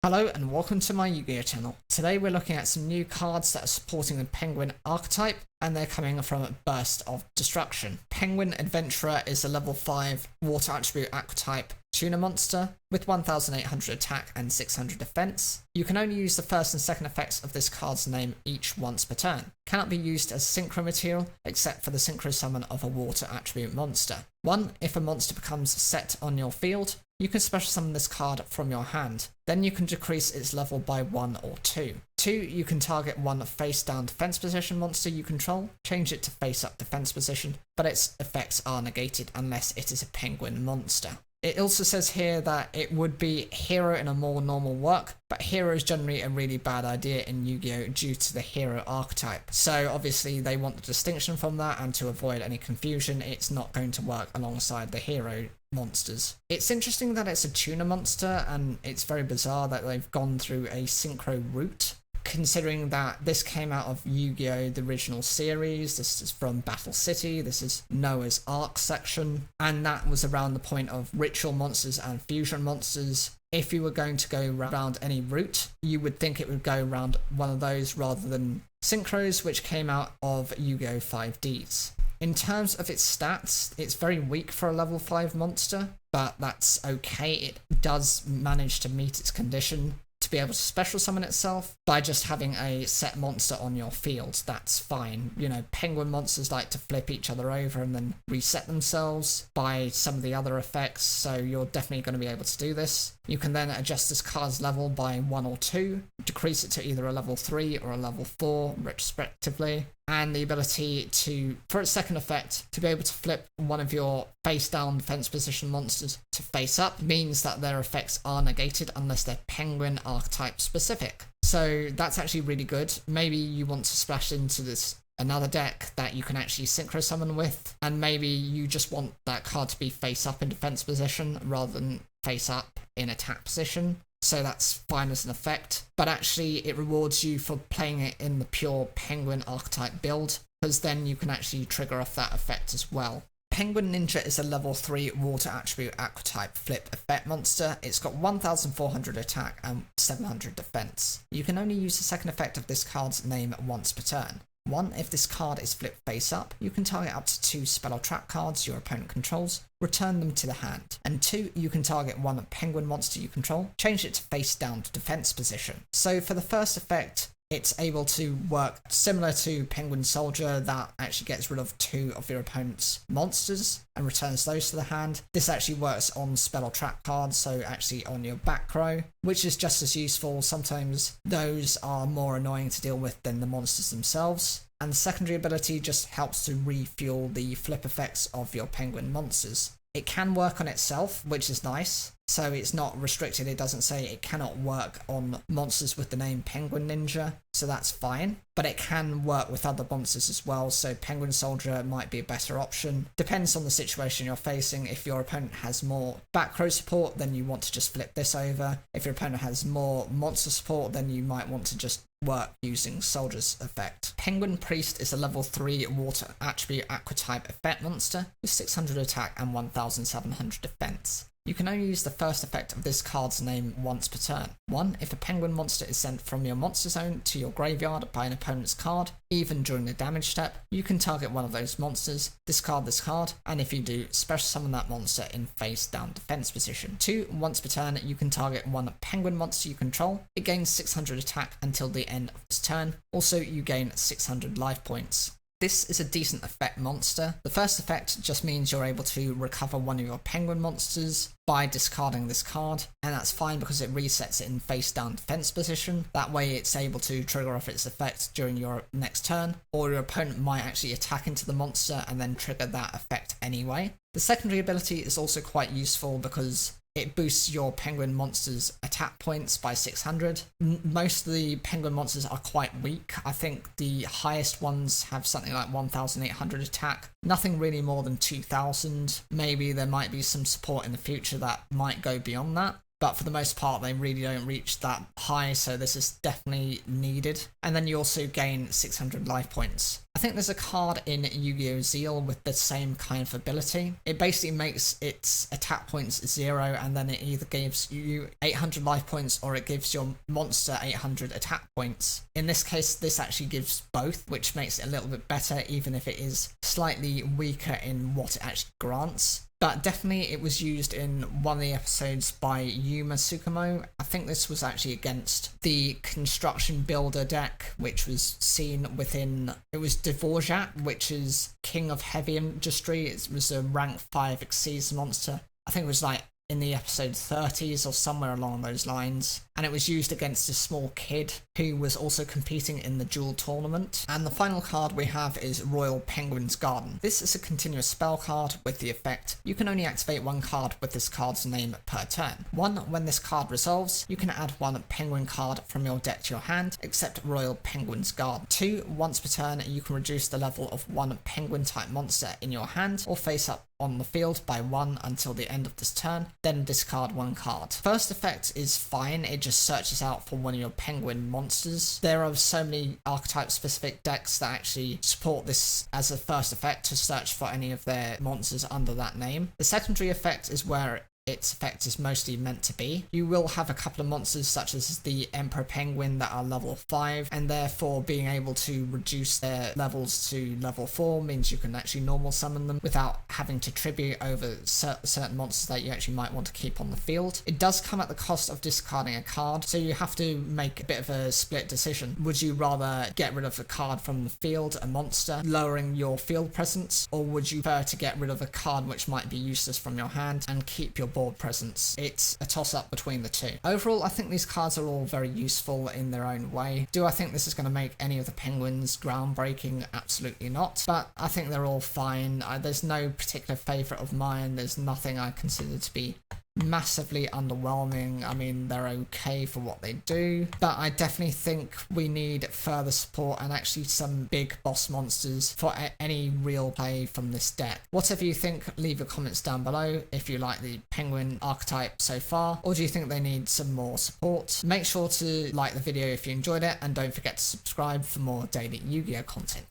Hello and welcome to my Yugioh channel. Today we're looking at some new cards that are supporting the Penguin archetype, and they're coming from Burst of Destruction. Penguin Adventurer is a level 5 water attribute archetype tuna monster with 1800 attack and 600 defense. You can only use the first and second effects of this card's name each once per turn. Cannot be used as synchro material except for the synchro summon of a water attribute monster. 1. If a monster becomes set on your field, you can special summon this card from your hand. Then you can decrease its level by 1 or 2. 2. You can target one face down defense position monster you control, change it to face up defense position, but its effects are negated unless it is a penguin monster. It also says here that it would be hero in a more normal work, but hero is generally a really bad idea in Yu-Gi-Oh! Due to the hero archetype. So obviously they want the distinction from that, and to avoid any confusion, it's not going to work alongside the hero monsters. It's interesting that it's a tuna monster, and it's very bizarre that they've gone through a synchro route, considering that this came out of Yu-Gi-Oh! The original series. This is from Battle City, this is Noah's Ark section, and that was around the point of ritual monsters and fusion monsters. If you were going to go around any route, you would think it would go around one of those rather than synchros, which came out of Yu-Gi-Oh! 5Ds. In terms of its stats, it's very weak for a level 5 monster, but that's okay. It does manage to meet its condition to be able to special summon itself by just having a set monster on your field. That's fine. You know, penguin monsters like to flip each other over and then reset themselves by some of the other effects, so you're definitely going to be able to do this. You can then adjust this card's level by 1 or 2, decrease it to either a level 3 or a level 4 respectively, and the ability to, for its second effect, to be able to flip one of your face down defense position monsters to face up means that their effects are negated unless they're penguin archetype specific. So that's actually really good. Maybe you want to splash into this another deck that you can actually synchro summon with, and maybe you just want that card to be face up in defense position rather than face up in attack position. So that's fine as an effect, but actually it rewards you for playing it in the pure penguin archetype build, because then you can actually trigger off that effect as well. Penguin Ninja is a level 3 water attribute archetype flip effect monster. It's got 1400 attack and 700 defense. You can only use the second effect of this card's name once per turn. 1. If this card is flipped face up, you can target up to 2 spell or trap cards your opponent controls, return them to the hand. And 2. You can target one penguin monster you control, change it to face down to defense position. So for the first effect, it's able to work similar to Penguin Soldier, that actually gets rid of 2 of your opponent's monsters and returns those to the hand. This actually works on spell or trap cards, so actually on your back row, which is just as useful. Sometimes those are more annoying to deal with than the monsters themselves. And the secondary ability just helps to refuel the flip effects of your penguin monsters. It can work on itself, which is nice. So it's not restricted. It doesn't say it cannot work on monsters with the name Penguin Ninja, so that's fine. But it can work with other monsters as well, so Penguin Soldier might be a better option. Depends on the situation you're facing. If your opponent has more back row support, then you want to just flip this over. If your opponent has more monster support, then you might want to just work using Soldier's effect. Penguin Priest is a level 3 water attribute archetype effect monster with 600 attack and 1700 defense. You can only use the first effect of this card's name once per turn. 1. If a penguin monster is sent from your monster zone to your graveyard by an opponent's card, even during the damage step, you can target one of those monsters, discard this card, and if you do, special summon that monster in face down defense position. 2. Once per turn, you can target one penguin monster you control. It gains 600 attack until the end of its turn. Also, you gain 600 life points. This is a decent effect monster. The first effect just means you're able to recover one of your penguin monsters by discarding this card, and that's fine because it resets it in face down defense position. That way it's able to trigger off its effect during your next turn, or your opponent might actually attack into the monster and then trigger that effect anyway. The secondary ability is also quite useful because it boosts your penguin monster's attack points by 600. Most of the penguin monsters are quite weak. I think the highest ones have something like 1800 attack. Nothing really more than 2000. Maybe there might be some support in the future that might go beyond that, but for the most part they really don't reach that high, so this is definitely needed. And then you also gain 600 life points. I think there's a card in Yu-Gi-Oh! Zeal with the same kind of ability. It basically makes its attack points 0, and then it either gives you 800 life points or it gives your monster 800 attack points. In this case, this actually gives both, which makes it a little bit better, even if it is slightly weaker in what it actually grants. But definitely it was used in one of the episodes by Yuma Tsukumo. I think this was actually against the Construction Builder deck, which was seen within, it was Dvorak, which is King of Heavy Industry. It was a rank 5 Exceeds monster. I think it was like in the episode 30s or somewhere along those lines, and it was used against a small kid who was also competing in the duel tournament. And the final card we have is Royal Penguin's Garden. This is a continuous spell card with the effect you can only activate one card with this card's name per turn. 1, when this card resolves, you can add one penguin card from your deck to your hand, except Royal Penguin's Garden. 2, once per turn, you can reduce the level of one penguin type monster in your hand or face up on the field by 1 until the end of this turn, then discard 1 card. First effect is fine, it just searches out for one of your penguin monsters. There are so many archetype specific decks that actually support this as a first effect to search for any of their monsters under that name. The secondary effect is where its effect is mostly meant to be. You will have a couple of monsters such as the Emperor Penguin that are level 5, and therefore being able to reduce their levels to level 4 means you can actually normal summon them without having to tribute over certain monsters that you actually might want to keep on the field. It does come at the cost of discarding a card, so you have to make a bit of a split decision. Would you rather get rid of a card from the field, a monster, lowering your field presence, or would you prefer to get rid of a card which might be useless from your hand and keep your board presence? It's a toss-up between the two. Overall, I think these cards are all very useful in their own way. Do I think this is going to make any of the penguins groundbreaking? Absolutely not. But I think they're all fine. There's no particular favourite of mine. There's nothing I consider to be massively underwhelming. I mean, they're okay for what they do, but I definitely think we need further support and actually some big boss monsters for any real play from this deck. Whatever you think, leave your comments down below if you like the penguin archetype so far, or do you think they need some more support. Make sure to like the video if you enjoyed it, and don't forget to subscribe for more daily Yu-Gi-Oh content.